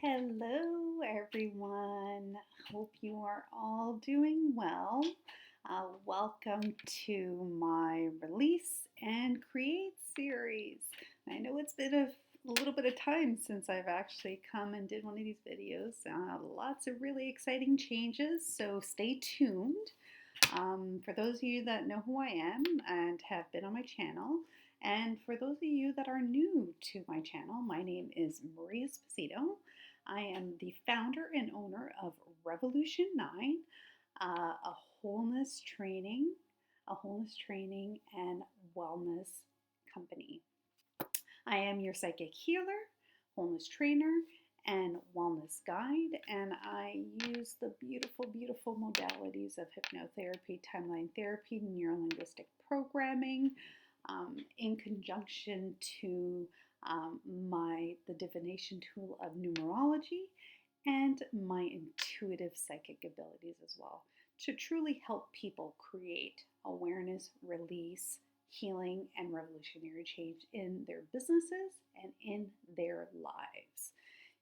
Hello, everyone. Hope you are all doing well. Welcome to my Release and Create series. I know it's been a little bit of time since I've actually come and did one of these videos. Lots of really exciting changes, so stay tuned. For those of you that know who I am and have been on my channel, and for those of you that are new to my channel, my name is Maria Esposito. I am the founder and owner of Revolution 9, a wholeness training, and wellness company. I am your psychic healer, wholeness trainer, and wellness guide, and I use the beautiful modalities of hypnotherapy, timeline therapy, neurolinguistic programming, in conjunction to the divination tool of numerology and my intuitive psychic abilities as well, to truly help people create awareness, release, healing, and revolutionary change in their businesses and in their lives.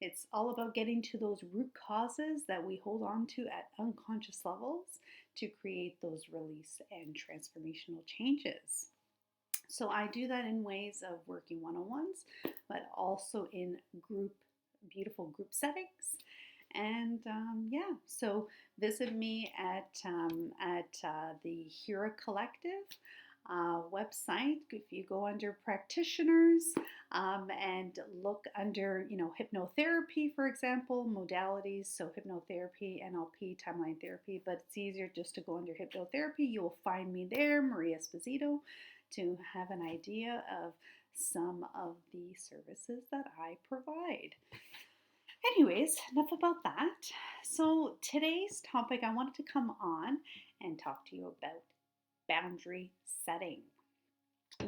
It's all about getting to those root causes that we hold on to at unconscious levels to create those release and transformational changes. So I do that in ways of working one-on-ones, but also in beautiful group settings. And so visit me at the Hira Collective website. If you go under practitioners and look under, hypnotherapy, for example, modalities, so hypnotherapy, NLP, timeline therapy, but it's easier just to go under hypnotherapy. You will find me there, Maria Esposito, to have an idea of some of the services that I provide. Anyways, enough about that. So today's topic, I wanted to come on and talk to you about boundary setting.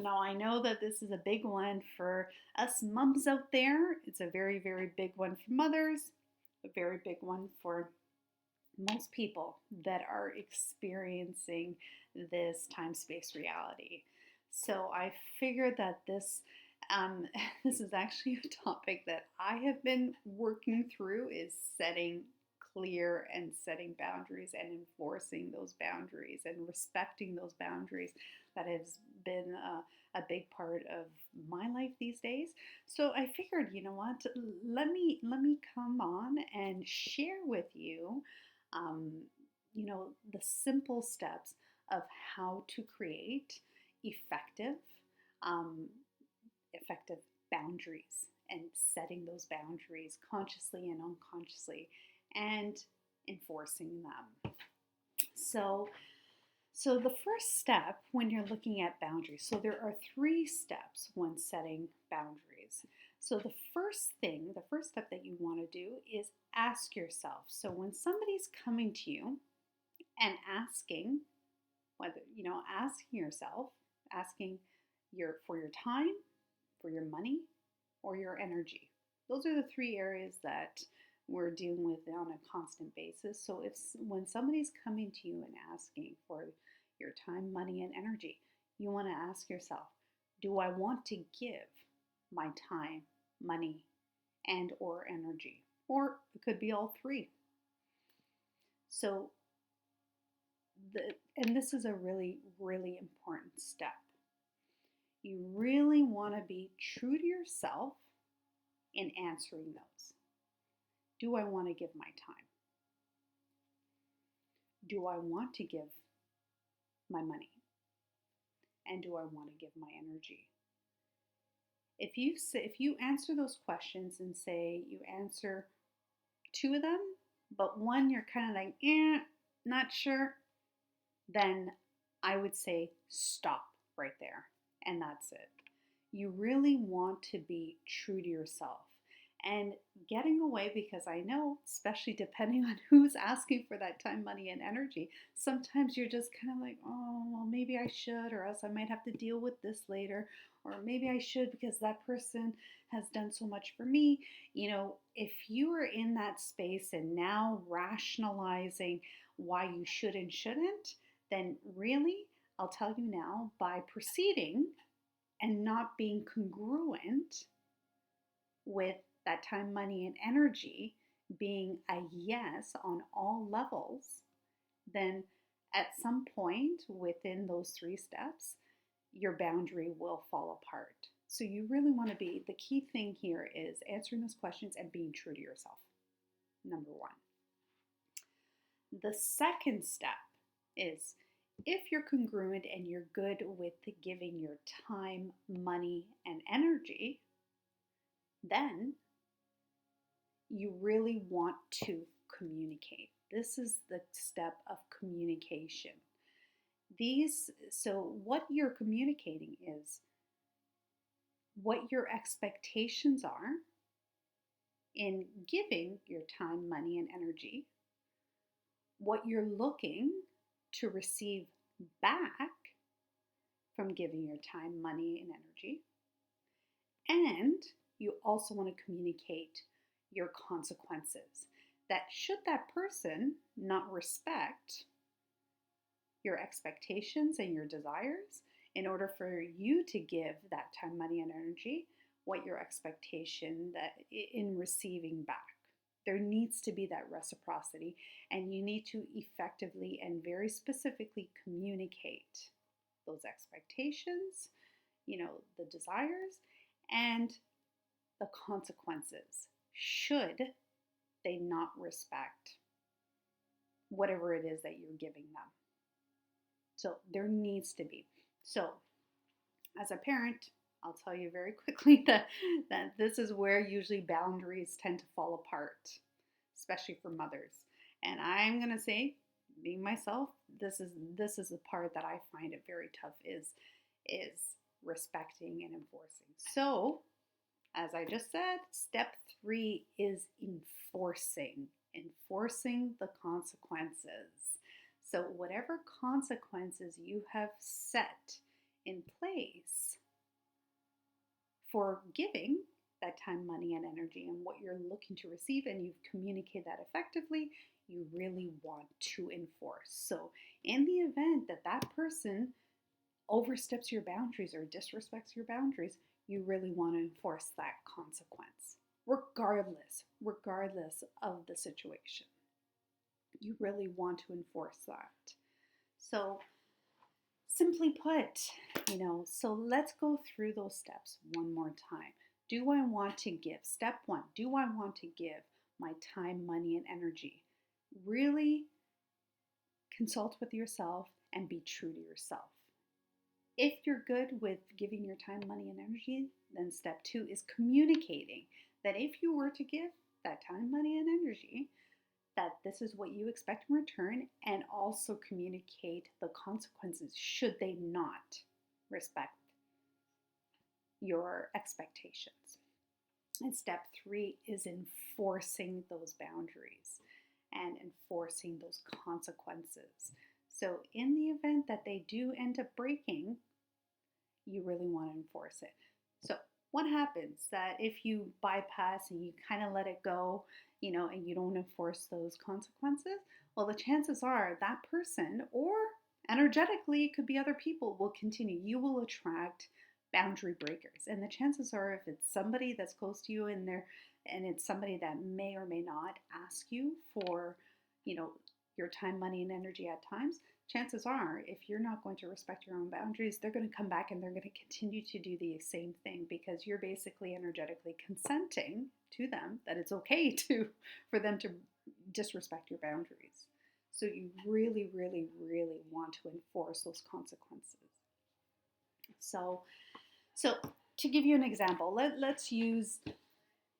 Now, I know that this is a big one for us mums out there. It's a very big one for mothers, a very big one for most people that are experiencing this time-space reality. So I figured that this is actually a topic that I have been working through, is setting clear and setting boundaries and enforcing those boundaries and respecting those boundaries. That has been a big part of my life these days. So I figured, you know what, let me come on and share with you, the simple steps of how to create effective boundaries and setting those boundaries consciously and unconsciously and enforcing them. So the first step when you're looking at boundaries, so there are 3 steps when setting boundaries. So the first step that you want to do is ask yourself. So when somebody's coming to you and asking, asking for your time, for your money, or your energy. Those are the 3 areas that we're dealing with on a constant basis. So when somebody's coming to you and asking for your time, money, and energy, you want to ask yourself, do I want to give my time, money, and or energy? Or it could be all 3. So and this is a really important step. You really want to be true to yourself in answering those. Do I want to give my time? Do I want to give my money? And do I want to give my energy? If you answer those questions and say you answer 2 of them, but 1 you're kind of like, not sure, then I would say stop right there. And that's it. You really want to be true to yourself and getting away, because I know, especially depending on who's asking for that time, money, and energy, sometimes you're just kind of like, oh, well, maybe I should, or else I might have to deal with this later, or maybe I should because that person has done so much for me. If you are in that space and now rationalizing why you should and shouldn't, then really, I'll tell you now, by proceeding and not being congruent with that time, money, and energy being a yes on all levels, then at some point within those 3 steps, your boundary will fall apart. So you really want to be, the key thing here is answering those questions and being true to yourself. Number 1. The second step is if you're congruent and you're good with giving your time, money, and energy, then you really want to communicate. This is the step of communication. So what you're communicating is what your expectations are in giving your time, money, and energy, what you're looking to receive back from giving your time, money, and energy, and you also want to communicate your consequences. That should that person not respect your expectations and your desires, in order for you to give that time, money, and energy, what your expectation that in receiving back. There needs to be that reciprocity, and you need to effectively and very specifically communicate those expectations, the desires, and the consequences should they not respect whatever it is that you're giving them. So there needs to be. So as a parent, I'll tell you very quickly that this is where usually boundaries tend to fall apart, especially for mothers. And I'm going to say, being myself, this is the part that I find it very tough is respecting and enforcing. So, as I just said, step 3 is enforcing the consequences. So whatever consequences you have set in place for giving that time, money, and energy, and what you're looking to receive, and you've communicated that effectively, you really want to enforce. So in the event that that person oversteps your boundaries or disrespects your boundaries, you really want to enforce that consequence, regardless of the situation. You really want to enforce that. So simply put, so let's go through those steps one more time. Do I want to give? Step 1, do I want to give my time, money, and energy? Really consult with yourself and be true to yourself. If you're good with giving your time, money, and energy, then step 2 is communicating that if you were to give that time, money, and energy, that this is what you expect in return, and also communicate the consequences should they not respect your expectations. And step 3 is enforcing those boundaries and enforcing those consequences. So in the event that they do end up breaking, you really want to enforce it. So what happens that if you bypass and you kind of let it go, and you don't enforce those consequences? Well, the chances are that person, or energetically, it could be other people, will continue. You will attract boundary breakers. And the chances are, if it's somebody that's close to you and it's somebody that may or may not ask you for, your time, money, and energy at times, chances are, if you're not going to respect your own boundaries, they're going to come back and they're going to continue to do the same thing, because you're basically energetically consenting to them that it's okay for them to disrespect your boundaries. So you really, really, really want to enforce those consequences. So to give you an example, let's use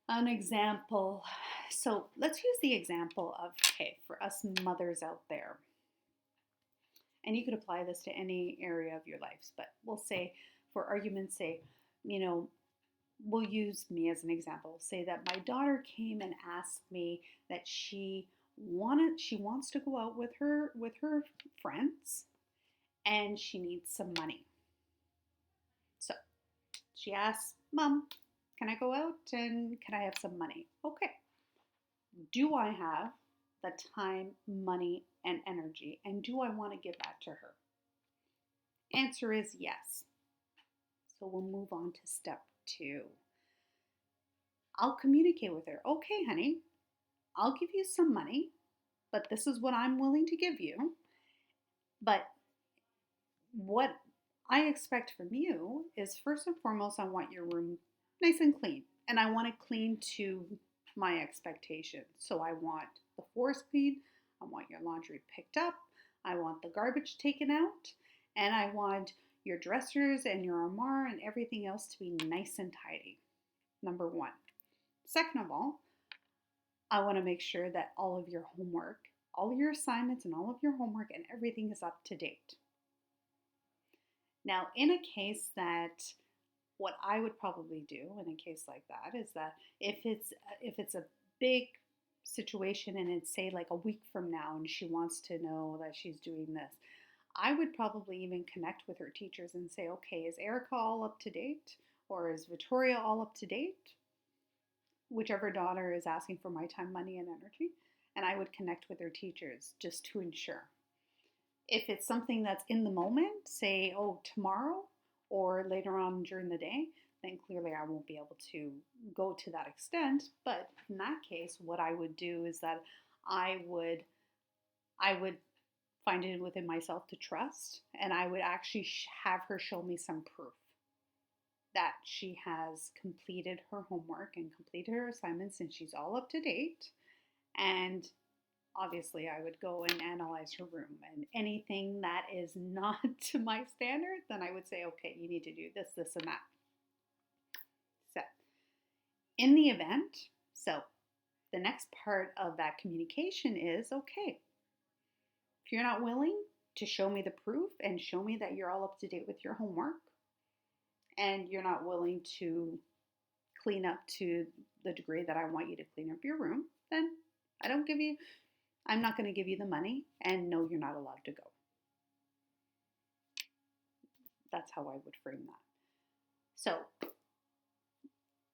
an example. So let's use the example of, for us mothers out there, and you could apply this to any area of your lives, but we'll say, for argument's sake, we'll use me as an example. Say that my daughter came and asked me that she wants to go out with her friends, and she needs some money. So she asks, Mom, can I go out and can I have some money? Okay. Do I have the time, money, and energy, and do I want to give that to her? Answer is yes. So we'll move on to step 2. I'll communicate with her. Okay, honey, I'll give you some money, but this is what I'm willing to give you. But what I expect from you is first and foremost, I want your room nice and clean. And I want it clean to my expectations. So I want the floors clean. I want your laundry picked up. I want the garbage taken out. And I want your dressers and your armoire and everything else to be nice and tidy. Number one. Second of all, I want to make sure that all of your homework, all of your assignments, and all of your homework and everything is up to date. Now, in a case that what I would probably do in a case like that is that if it's a big situation and it's say like a week from now and she wants to know that she's doing this, I would probably even connect with her teachers and say, okay, is Erica all up to date or is Victoria all up to date? Whichever daughter is asking for my time, money, and energy, and I would connect with her teachers just to ensure. If it's something that's in the moment, say, oh, tomorrow or later on during the day, then clearly I won't be able to go to that extent. But in that case, what I would do is that I would find it within myself to trust, and I would actually have her show me some proof that she has completed her homework and completed her assignments and she's all up to date. And obviously I would go and analyze her room, and anything that is not to my standard, then I would say, okay, you need to do this, this, and that. So in the event, so the next part of that communication is, okay, if you're not willing to show me the proof and show me that you're all up to date with your homework, and you're not willing to clean up to the degree that I want you to clean up your room, then I'm not going to give you the money, and no, you're not allowed to go. That's how I would frame that. So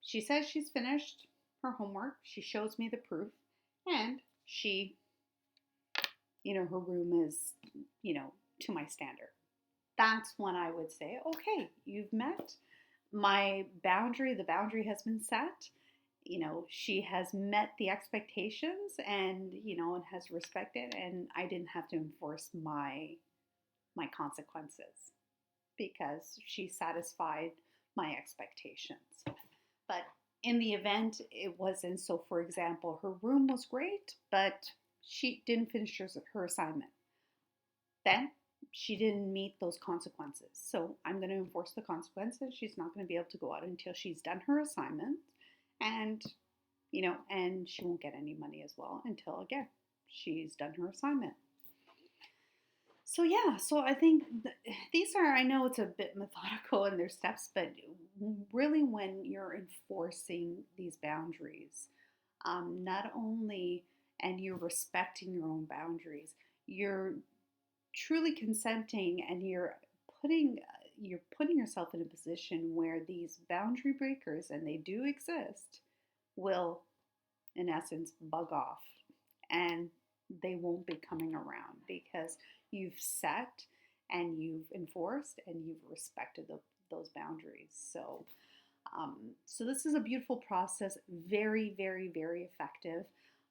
she says she's finished her homework. She shows me the proof, and her room is, to my standard. That's when I would say, okay, you've met my boundary. The boundary has been set. She has met the expectations and, and has respected, and I didn't have to enforce my consequences because she satisfied my expectations. But in the event it wasn't, so for example, her room was great, but she didn't finish her assignment, then she didn't meet those consequences. So I'm going to enforce the consequences. She's not going to be able to go out until she's done her assignment, and and she won't get any money as well until, again, she's done her assignment. So yeah, so I think these are, I know it's a bit methodical in their steps, but really when you're enforcing these boundaries, not only, and you're respecting your own boundaries, you're truly consenting, and you're putting yourself in a position where these boundary breakers, and they do exist, will in essence bug off, and they won't be coming around because you've set and you've enforced and you've respected those boundaries. So this is a beautiful process, very, very, very effective.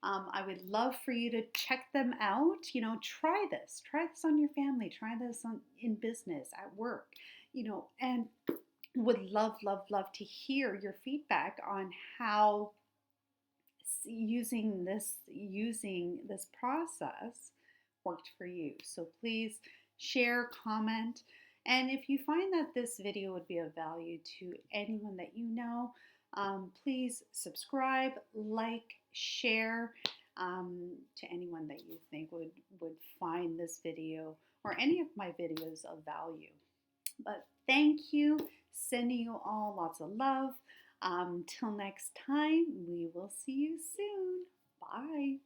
I would love for you to check them out. Try this on your family, try this in business, at work, and would love, love, love to hear your feedback on how using this process worked for you. So please share, comment, and if you find that this video would be of value to anyone that you know, please subscribe, like, share to anyone that you think would find this video or any of my videos of value. But thank you, sending you all lots of love. Till next time, we will see you soon. Bye.